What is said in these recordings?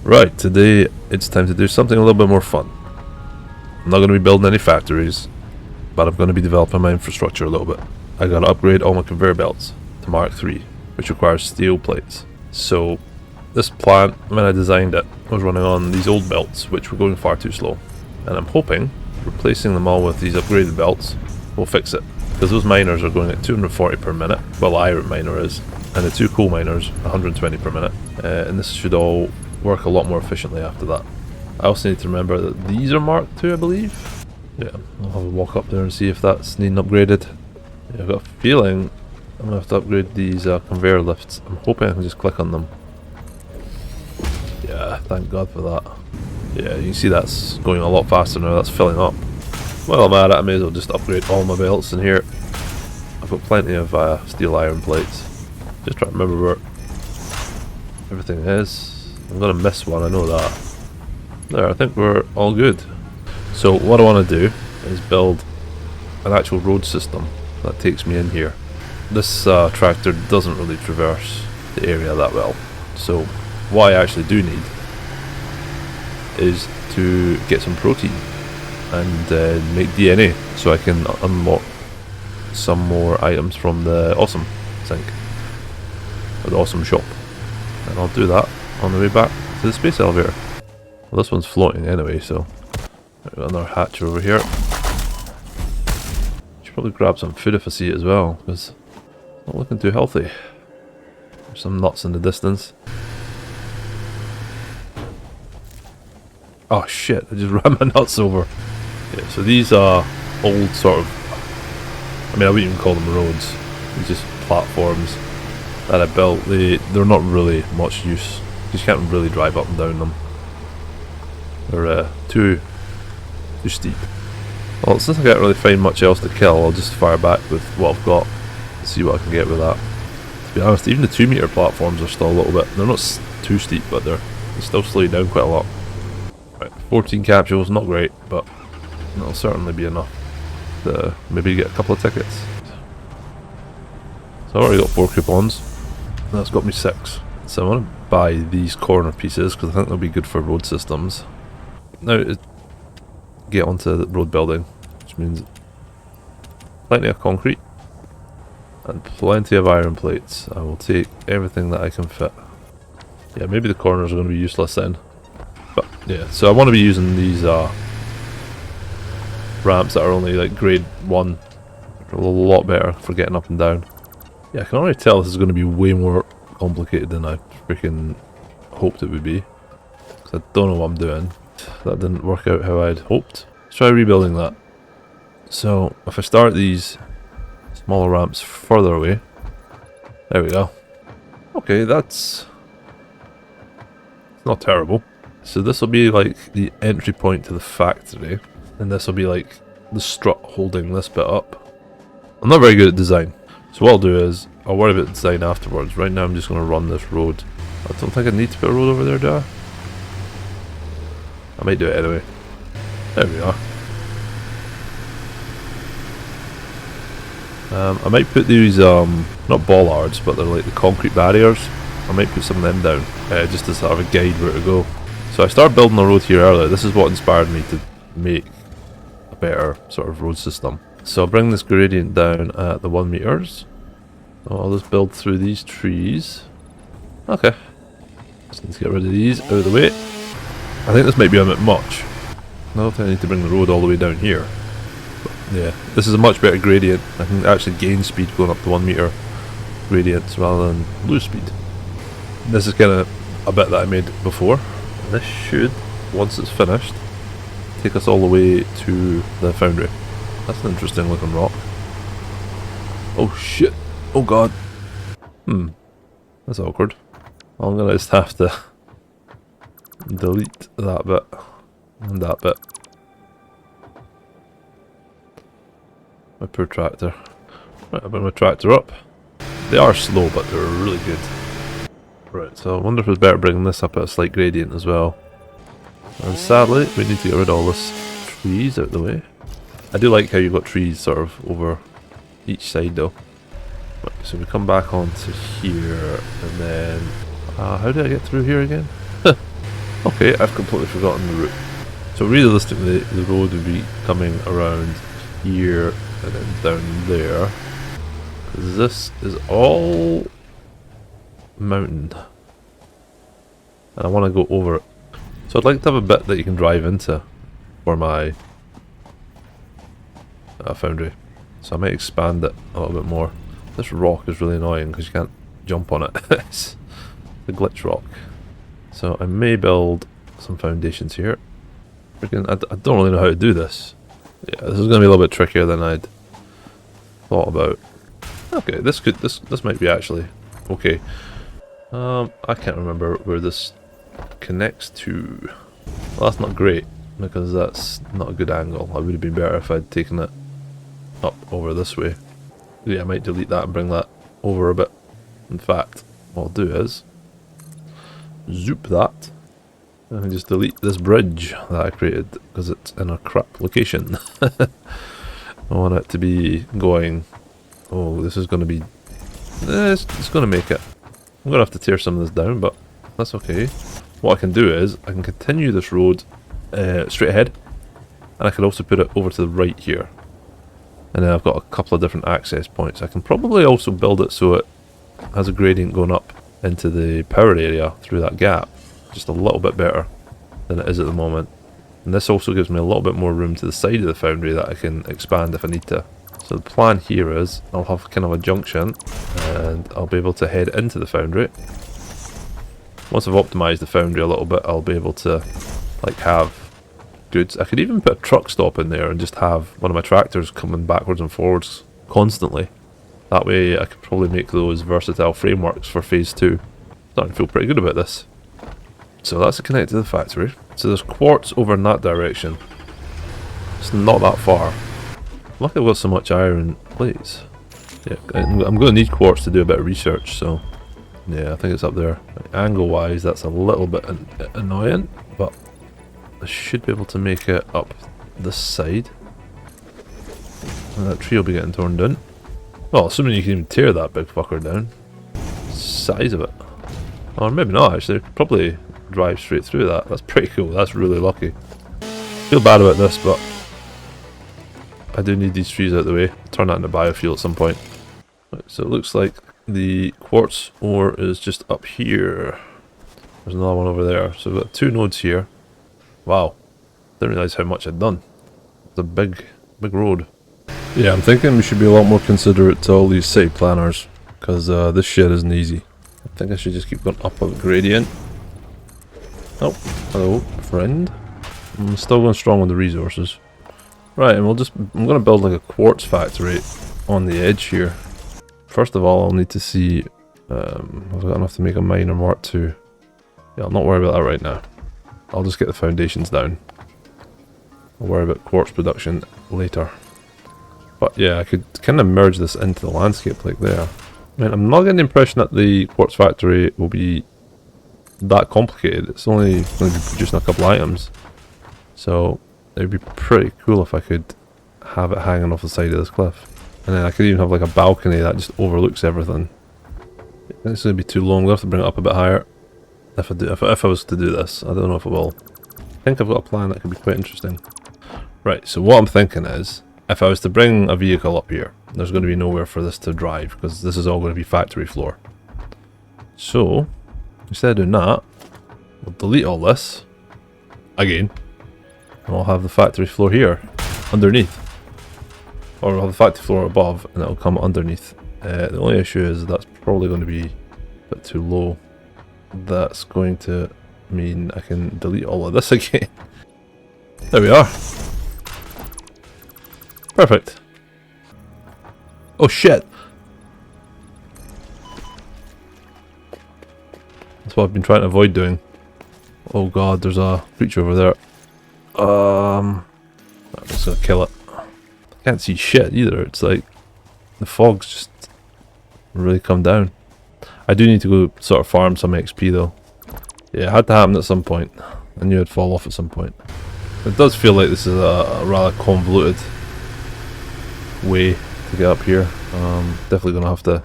Right, today it's time to do something a little bit more fun. I'm not going to be building any factories, but I'm going to be developing my infrastructure a little bit. I got to upgrade all my conveyor belts to Mark III, which requires steel plates. So this plant, when I designed it, was running on these old belts, which were going far too slow. And I'm hoping replacing them all with these upgraded belts will fix it. Because those miners are going at 240 per minute, well the iron miner is, and the two coal miners 120 per minute. And this should all work a lot more efficiently after that. I also need to remember that these are Mark II, I believe. Yeah, I'll have a walk up there and see if that's needing upgraded. Yeah, I've got a feeling I'm going to have to upgrade these conveyor lifts. I'm hoping I can just click on them. Yeah, thank God for that. Yeah, you can see that's going a lot faster now, that's filling up. While I'm at it, I may as well just upgrade all my belts in here. I've got plenty of steel iron plates. Just trying to remember where everything is. I'm going to miss one, I know that. There, I think we're all good. So what I want to do is build an actual road system that takes me in here. This tractor doesn't really traverse the area that well. So what I actually do need is to get some protein and make DNA so I can unlock some more items from the awesome sink, or the awesome shop. And I'll do that on the way back to the space elevator. Well, this one's floating anyway, so we've got another hatch over here. Should probably grab some food if I see it as well, because it's not looking too healthy. There's some nuts in the distance. Oh shit, I just ran my nuts over. Yeah, so these are old sort of, I mean I wouldn't even call them roads, they're just platforms that I built. They're not really much use. You just can't really drive up and down them. They're too steep. Well, since I can't really find much else to kill, I'll just fire back with what I've got and see what I can get with that. To be honest, even the 2 meter platforms are still a little bit, they're not too steep, but they still slow you down quite a lot. Right, 14 capsules, not great, but that'll certainly be enough to maybe get a couple of tickets. So I've already got 4 coupons. That's got me 6. So I want to buy these corner pieces because I think they'll be good for road systems. Now to get onto the road building, which means plenty of concrete and plenty of iron plates. I will take everything that I can fit. Yeah, maybe the corners are going to be useless then. But yeah, so I want to be using these ramps that are only like grade 1. They're a lot better for getting up and down. Yeah, I can already tell this is going to be way more complicated than I freaking hoped it would be. Because I don't know what I'm doing. That didn't work out how I'd hoped. Let's try rebuilding that. So, if I start these smaller ramps further away. There we go. Okay, that's not terrible. So this will be like the entry point to the factory. And this will be like the strut holding this bit up. I'm not very good at design. So what I'll do is, I'll worry about the design afterwards. Right now I'm just going to run this road. I don't think I need to put a road over there, do I? I might do it anyway. There we are. I might put these, not bollards, but they're like the concrete barriers. I might put some of them down, just as sort of a guide where to go. So I started building the road here earlier. This is what inspired me to make a better sort of road system. So I'll bring this gradient down at the 1 meters. So I'll just build through these trees. Okay. Just need to get rid of these out of the way. I think this might be a bit much. I don't think I need to bring the road all the way down here. But yeah, this is a much better gradient. I can actually gain speed going up to 1 meter gradients rather than lose speed. This is kind of a bit that I made before. This should, once it's finished, take us all the way to the foundry. That's an interesting looking rock. Oh shit. Oh god. That's awkward. I'm gonna just have to delete that bit and that bit. My poor tractor. Right, I bring my tractor up. They are slow, but they're really good. Right, so I wonder if it's better bringing this up at a slight gradient as well. And sadly, we need to get rid of all this trees out the way. I do like how you've got trees sort of over each side though. Right, so we come back onto here, and then how do I get through here again? Okay, I've completely forgotten the route. So realistically, the road would be coming around here and then down there. This is all mountain. And I want to go over it. So I'd like to have a bit that you can drive into for my foundry. So I might expand it a little bit more. This rock is really annoying because you can't jump on it. It's the glitch rock. So I may build some foundations here. Freaking, I don't really know how to do this. Yeah, this is going to be a little bit trickier than I'd thought about. Okay, this might be actually okay. I can't remember where this connects to. Well, that's not great because that's not a good angle. It would have been better if I'd taken it up over this way. Yeah, I might delete that and bring that over a bit. In fact, what I'll do is zoop that and just delete this bridge that I created because it's in a crap location. I want it to be going. Oh, this is going to be. It's going to make it. I'm going to have to tear some of this down, but that's okay. What I can do is I can continue this road straight ahead, and I can also put it over to the right here. And then I've got a couple of different access points. I can probably also build it so it has a gradient going up into the power area through that gap. Just a little bit better than it is at the moment. And this also gives me a little bit more room to the side of the foundry that I can expand if I need to. So the plan here is I'll have kind of a junction and I'll be able to head into the foundry. Once I've optimized the foundry a little bit, I'll be able to like have goods. I could even put a truck stop in there and just have one of my tractors coming backwards and forwards constantly. That way I could probably make those versatile frameworks for phase 2. Starting to feel pretty good about this. So that's connected to the factory. So there's quartz over in that direction. It's not that far. Lucky I've got so much iron plates. Yeah, I'm going to need quartz to do a bit of research, so yeah, I think it's up there. Angle wise, that's a little bit annoying, but I should be able to make it up this side. And that tree will be getting torn down. Well, assuming you can even tear that big fucker down. Size of it. Or maybe not actually, probably drive straight through that. That's pretty cool, that's really lucky. Feel bad about this, but I do need these trees out of the way. Turn that into biofuel at some point. Right, so it looks like the quartz ore is just up here. There's another one over there. So we've got 2 nodes here. Wow. Didn't realise how much I'd done. It's a big road. Yeah, I'm thinking we should be a lot more considerate to all these site planners. Because this shit isn't easy. I think I should just keep going up a gradient. Oh, hello, friend. I'm still going strong on the resources. Right, and I'm going to build like a quartz factory on the edge here. First of all, I'll need to see I've got enough to make a miner Mark 2. Yeah, I'll not worry about that right now. I'll just get the foundations down. I'll worry about quartz production later. But yeah, I could kind of merge this into the landscape like there. I mean, I'm not getting the impression that the quartz factory will be that complicated. It's only going to be producing a couple items. So it would be pretty cool if I could have it hanging off the side of this cliff. And then I could even have like a balcony that just overlooks everything. It's going to be too long. We'll have to bring it up a bit higher. If I was to do this. I don't know if I will. I think I've got a plan that could be quite interesting. Right, so what I'm thinking is, if I was to bring a vehicle up here, there's going to be nowhere for this to drive, because this is all going to be factory floor. So, instead of doing that, we'll delete all this, again, and we'll have the factory floor here, underneath. Or we'll have the factory floor above, and it'll come underneath. The only issue is that's probably going to be a bit too low. That's going to mean I can delete all of this again. There we are. Perfect. Oh shit! That's what I've been trying to avoid doing. Oh god, there's a creature over there. I'm just gonna kill it. I can't see shit either. It's like the fog's just really come down. I do need to go sort of farm some XP though. Yeah, it had to happen at some point. I knew it'd fall off at some point. It does feel like this is a rather convoluted way to get up here. Definitely gonna have to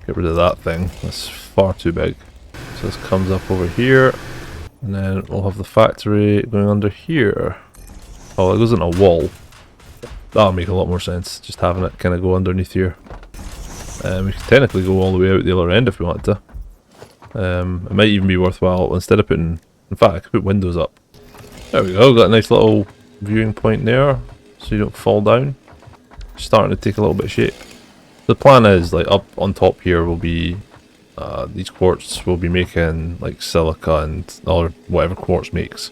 get rid of that thing. That's far too big. So this comes up over here. And then we'll have the factory going under here. Oh, it goes in a wall. That'll make a lot more sense, just having it kind of go underneath here. We could technically go all the way out the other end if we wanted to. It might even be worthwhile, instead of putting... In fact, I could put windows up. There we go, got a nice little viewing point there, so you don't fall down. Starting to take a little bit of shape. The plan is, like, up on top here will be... these quartz will be making, like, silica and or whatever quartz makes.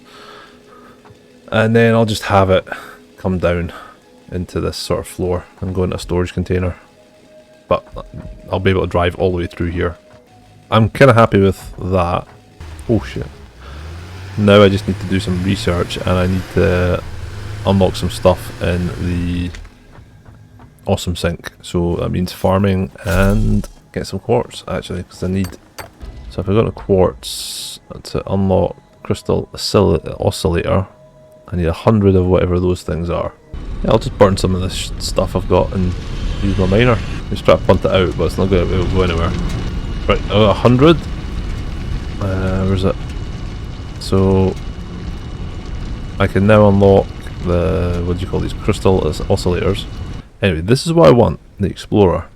And then I'll just have it come down into this sort of floor and go into a storage container. But I'll be able to drive all the way through here. I'm kind of happy with that. Oh shit. Now I just need to do some research and I need to unlock some stuff in the awesome sink. So that means farming and get some quartz actually, because I need... So if I go to quartz to unlock crystal oscillator, I need 100 of whatever those things are. Yeah, I'll just burn some of this stuff I've got and use my miner. Just try to punt it out, but it's not going to go anywhere. Right, 100. Where's it? So I can now unlock the, what do you call these, crystal oscillators. Anyway, this is what I want, the explorer.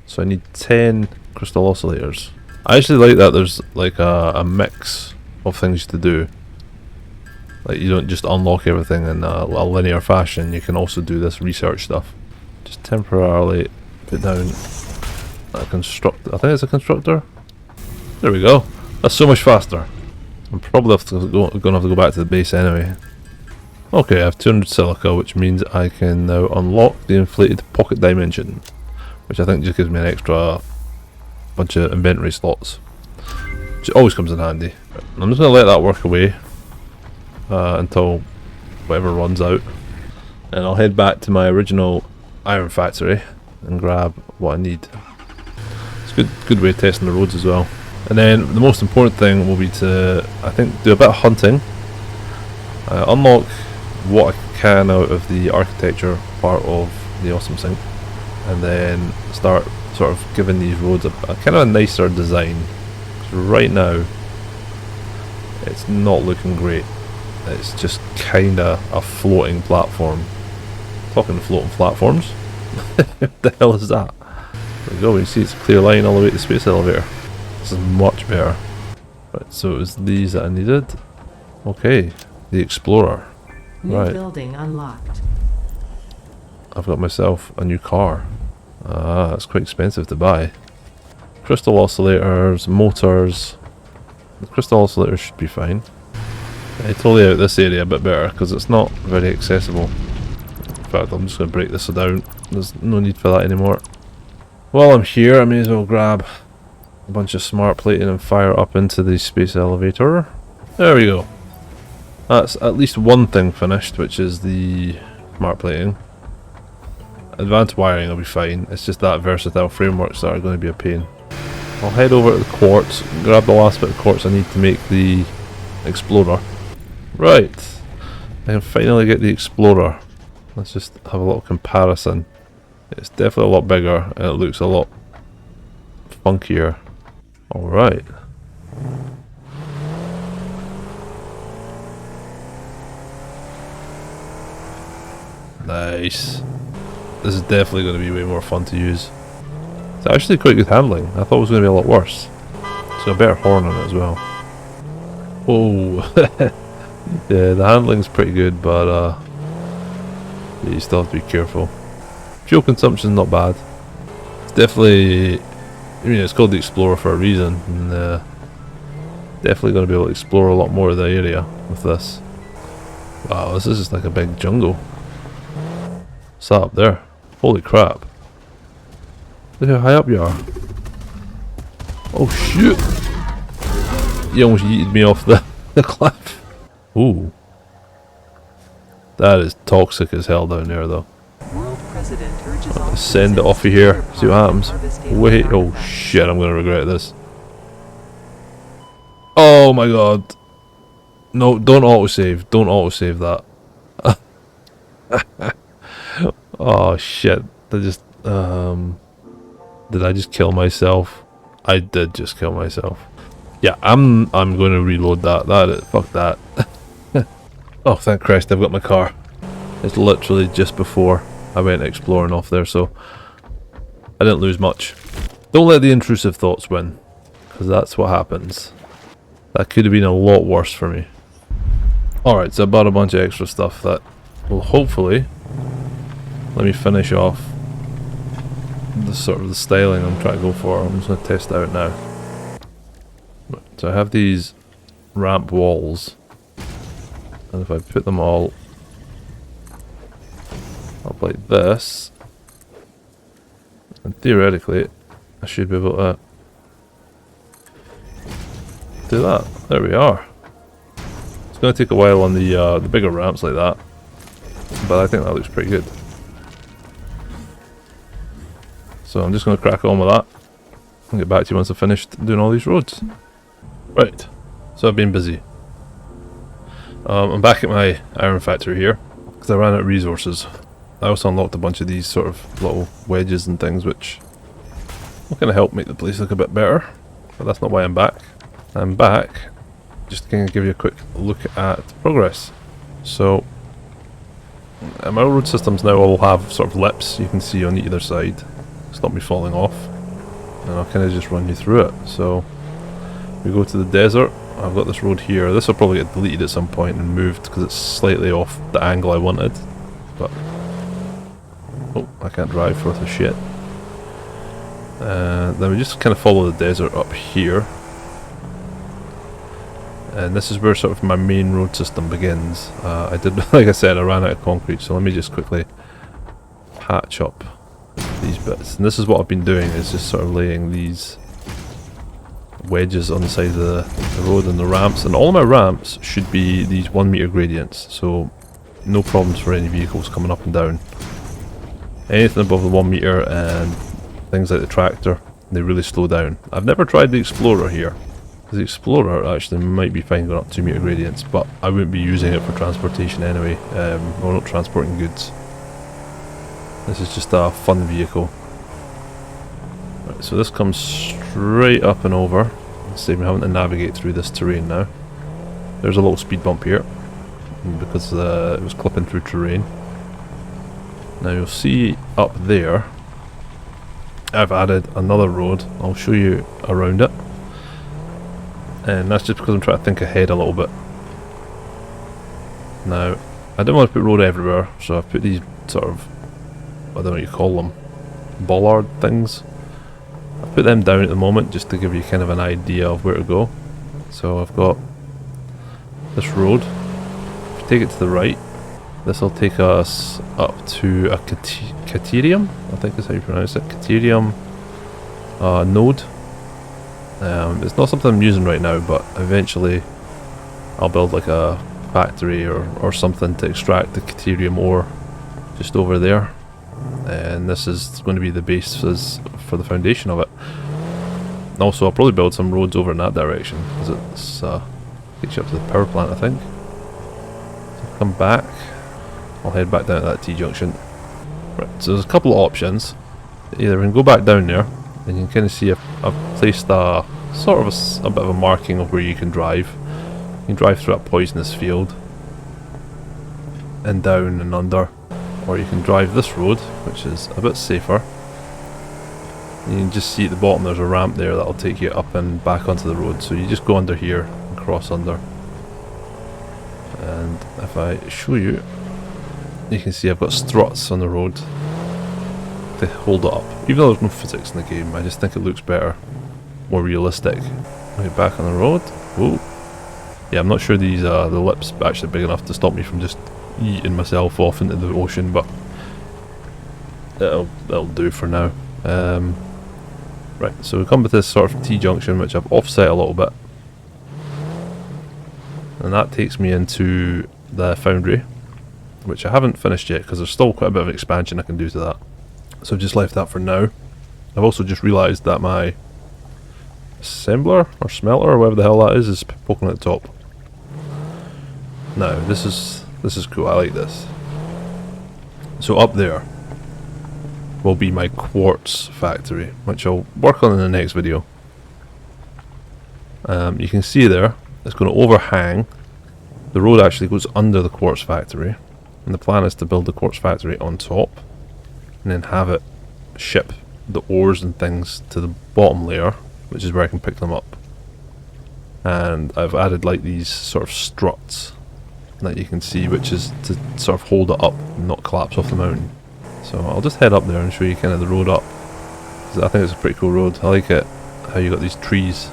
So I need 10 crystal oscillators. I actually like that there's like a mix of things to do. Like you don't just unlock everything in a linear fashion, you can also do this research stuff. Just temporarily put down a constructor. I think it's a constructor. There we go. That's so much faster. I'm probably going to have to go back to the base anyway. Okay, I have 200 silica, which means I can now unlock the inflated pocket dimension, which I think just gives me an extra bunch of inventory slots, which always comes in handy. I'm just going to let that work away until whatever runs out, and I'll head back to my original iron factory and grab what I need. It's a good way of testing the roads as well. And then the most important thing will be to, I think, do a bit of hunting, unlock what I can out of the architecture part of the awesome sink, and then start sort of giving these roads a kind of a nicer design. So right now it's not looking great. It's just kind of a floating platform. Talking of floating platforms, what the hell is that? There we go, you see it's a clear line all the way to the space elevator. This is much better. Right, so it was these that I needed. Okay, the explorer. New Right. building unlocked. I've got myself a new car. Ah, it's quite expensive to buy. Crystal oscillators, motors. The crystal oscillators should be fine. I totally out this area a bit better because it's not very accessible. In fact, I'm just going to break this down. There's no need for that anymore. While I'm here, I may as well grab a bunch of smart plating and fire up into the space elevator. There we go. That's at least one thing finished, which is the smart plating. Advanced wiring will be fine, it's just that versatile frameworks that are going to be a pain. I'll head over to the quartz, grab the last bit of quartz I need to make the explorer. Right, I can finally get the explorer. Let's just have a little comparison. It's definitely a lot bigger and it looks a lot funkier. Alright. Nice. This is definitely going to be way more fun to use. It's actually quite good handling. I thought it was going to be a lot worse. So a better horn on it as well. Oh, yeah, the handling's pretty good, but yeah, you still have to be careful. Fuel consumption's not bad. It's definitely, I mean, it's called the Explorer for a reason, and definitely going to be able to explore a lot more of the area with this. Wow, this is just like a big jungle. What's that up there? Holy crap. Look how high up you are. Oh shit! You almost yeeted me off the cliff. Ooh. That is toxic as hell down there though. Let's send it off of here, see what happens. Wait, oh shit, I'm gonna regret this. Oh my god. No, don't autosave, don't autosave that. Oh shit, did I just kill myself? I did just kill myself. Yeah, I'm going to reload that. Fuck that. Oh, thank Christ, I've got my car. It's literally just before I went exploring off there, so I didn't lose much. Don't let the intrusive thoughts win, because that's what happens. That could have been a lot worse for me. Alright, so I bought a bunch of extra stuff that will hopefully let me finish off the sort of the styling I'm trying to go for. I'm just going to test it out now. Right, so I have these ramp walls, and if I put them all up like this, and theoretically I should be able to do that. There we are. It's going to take a while on the bigger ramps like that, but I think that looks pretty good. So I'm just going to crack on with that and get back to you once I've finished doing all these roads. Right, so I've been busy. I'm back at my iron factory here because I ran out of resources. I also unlocked a bunch of these sort of little wedges and things which will kind of help make the place look a bit better, but that's not why I'm back. I'm back just to kind of give you a quick look at progress. So my road systems now all have sort of lips you can see on either side. Stop me falling off, and I'll kind of just run you through it. So we go to the desert. I've got this road here. This will probably get deleted at some point and moved because it's slightly off the angle I wanted, but oh, I can't drive worth a shit. Then we just kind of follow the desert up here, and this is where sort of my main road system begins. I did, like I said, I ran out of concrete, so let me just quickly patch up these bits. And this is what I've been doing, is just sort of laying these wedges on the side of the road and the ramps, and all of my ramps should be these 1 meter gradients, so no problems for any vehicles coming up and down. Anything above the 1 meter and things like the tractor, they really slow down. I've never tried the Explorer here. The Explorer actually might be fine going up 2 meter gradients, but I wouldn't be using it for transportation anyway. We're not transporting goods. This is just a fun vehicle. Right, so this comes straight up and over. Save me having to navigate through this terrain now. There's a little speed bump here because it was clipping through terrain. Now you'll see up there I've added another road. I'll show you around it, and that's just because I'm trying to think ahead a little bit. Now I didn't want to put road everywhere, so I've put these sort of, I don't know what you call them, bollard things. I put them down at the moment just to give you kind of an idea of where to go. So I've got this road. If you take it to the right, this will take us up to a Caterium, I think is how you pronounce it, Caterium node. It's not something I'm using right now, but eventually I'll build like a factory or something to extract the Caterium ore just over there. And this is going to be the basis for the foundation of it. And also I'll probably build some roads over in that direction, because it's takes you up to the power plant, I think. So come back, I'll head back down to that T-junction. Right, so there's a couple of options. Either we can go back down there, and you can kind of see I've placed a sort of a bit of a marking of where you can drive. You can drive through that poisonous field and down and under. Or you can drive this road, which is a bit safer. You can just see at the bottom there's a ramp there that'll take you up and back onto the road. So you just go under here and cross under. And if I show you, you can see I've got struts on the road to hold it up. Even though there's no physics in the game, I just think it looks better, more realistic. Right, back on the road. Whoa. Yeah, I'm not sure these the lips are actually big enough to stop me from just yeeting myself off into the ocean, but that'll do for now. Right, so we come with this sort of T-junction, which I've offset a little bit, and that takes me into the foundry, which I haven't finished yet because there's still quite a bit of expansion I can do to that. So I've just left that for now. I've also just realised that my assembler or smelter or whatever the hell that is poking at the top. Now this is cool, I like this. So up there will be my quartz factory, which I'll work on in the next video. You can see there, it's going to overhang. The road actually goes under the quartz factory, and the plan is to build the quartz factory on top, and then have it ship the ores and things to the bottom layer, which is where I can pick them up. And I've added like these sort of struts that you can see, which is to sort of hold it up and not collapse off the mountain. So I'll just head up there and show you kind of the road up. I think it's a pretty cool road. I like it, how you got these trees.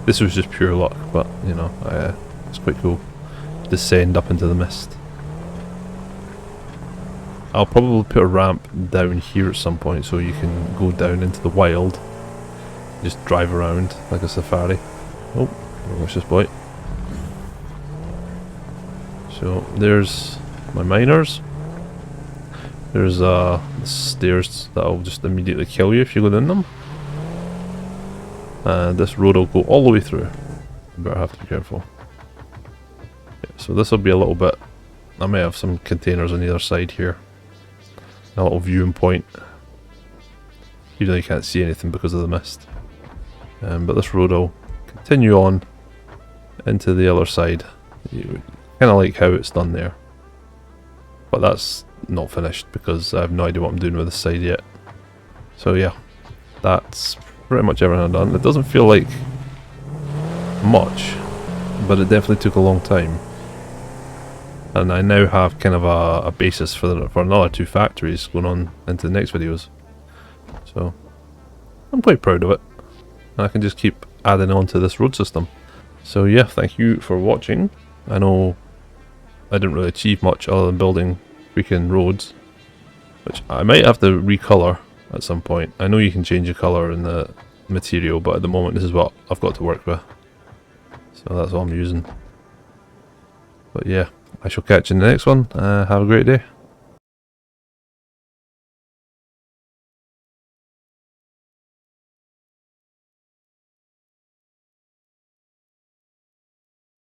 This was just pure luck, but you know, it's quite cool. Descend up into the mist. I'll probably put a ramp down here at some point so you can go down into the wild. Just drive around like a safari. Oh, watch this boy. So there's my miners. There's the stairs that'll just immediately kill you if you go down them. And this road will go all the way through. You better have to be careful. Yeah, so this will be a little bit... I may have some containers on either side here. A little viewing point. Even though you can't see anything because of the mist. But this road will continue on into the other side. Kind of like how it's done there. But that's not finished because I have no idea what I'm doing with this side yet. So yeah, that's pretty much everything I've done. It doesn't feel like much, but it definitely took a long time. And I now have kind of a basis for another 2 factories going on into the next videos. So I'm quite proud of it. And I can just keep adding on to this road system. So yeah, thank you for watching. I know I didn't really achieve much other than building freaking roads, which I might have to recolor at some point. I know you can change the colour in the material, but at the moment this is what I've got to work with. So that's what I'm using. But yeah, I shall catch you in the next one. Have a great day.